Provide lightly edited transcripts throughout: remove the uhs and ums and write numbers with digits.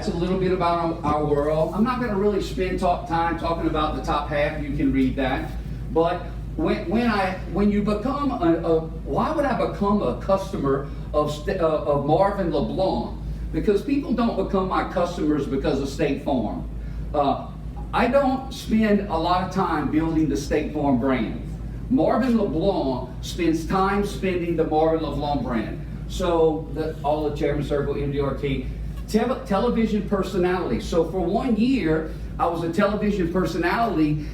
that's a little bit about our world. I'm not going to really spend time talking about the top half. You can read that. But when you become why would I become a customer of Marvin LeBlanc? Because people don't become my customers because of State Farm. I don't spend a lot of time building the State Farm brand. Marvin LeBlanc spends time spending the Marvin LeBlanc brand. So all the Chairman Circle, MDRT, television personality. So for 1 year, I was a television personality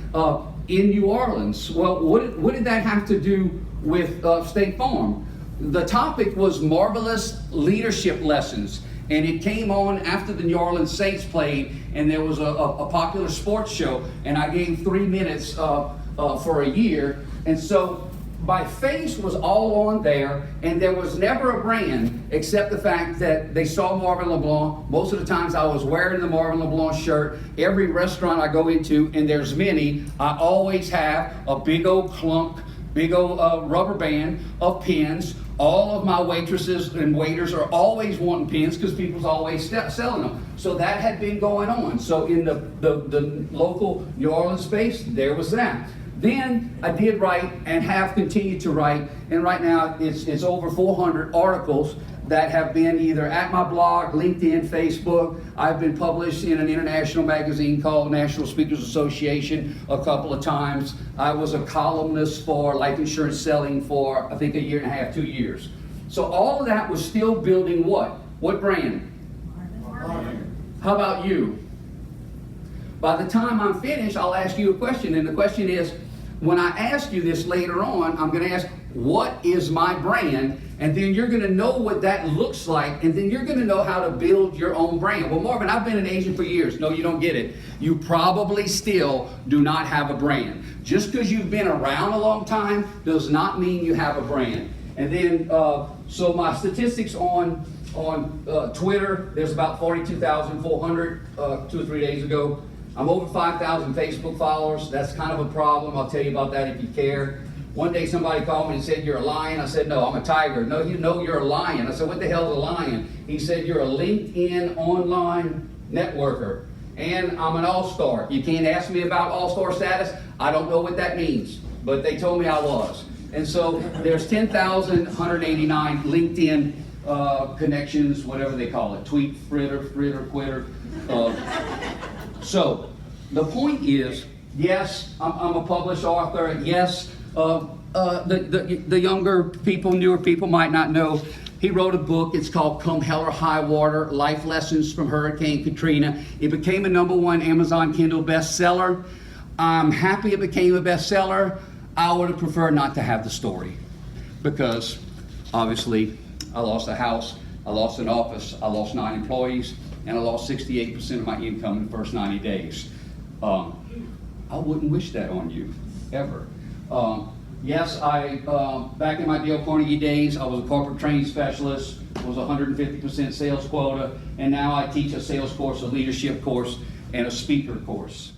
in New Orleans. Well, what did that have to do with State Farm? The topic was marvelous leadership lessons. And it came on after the New Orleans Saints played, and there was a popular sports show, and I gave 3 minutes for a year. And so my face was all on there, and there was never a brand except the fact that they saw Marvin LeBlanc. Most of the times I was wearing the Marvin LeBlanc shirt. Every restaurant I go into, and there's many, I always have a big old clunk, big old rubber band of pins. All of my waitresses and waiters are always wanting pins because people's always selling them. So that had been going on. So in the local New Orleans space, there was that. Then I did write and have continued to write, and right now it's over 400 articles that have been either at my blog, LinkedIn, Facebook. I've been published in an international magazine called National Speakers Association a couple of times. I was a columnist for life insurance selling for I think a year and a half, 2 years. So all of that was still building what? What brand? Marvin. How about you? By the time I'm finished, I'll ask you a question, and the question is, when I ask you this later on, I'm going to ask, what is my brand? And then you're going to know what that looks like, and then you're going to know how to build your own brand. Well, Marvin, I've been an agent for years. No, you don't get it. You probably still do not have a brand. Just because you've been around a long time does not mean you have a brand. And then, so my statistics on Twitter, there's about 42,400 2 or 3 days ago. I'm over 5,000 Facebook followers. That's kind of a problem. I'll tell you about that if you care. One day somebody called me and said, "You're a lion." I said, "No, I'm a tiger." "No, you know you're a lion." I said, "What the hell is a lion?" He said, "You're a LinkedIn online networker. And I'm an all-star. You can't ask me about all-star status. I don't know what that means." But they told me I was. And so there's 10,189 LinkedIn connections, whatever they call it. Tweet, fritter, quitter. So the point is, yes, I'm a published author. Yes, the younger people, newer people might not know. He wrote a book. It's called Come Hell or High Water, Life Lessons from Hurricane Katrina. It became a #1 Amazon Kindle bestseller. I'm happy it became a bestseller. I would have preferred not to have the story because obviously I lost a house, I lost an office, I lost 9 employees, and I lost 68% of my income in the first 90 days. I wouldn't wish that on you, ever. Yes, back in my Dale Carnegie days, I was a corporate training specialist, was 150% sales quota, and now I teach a sales course, a leadership course, and a speaker course.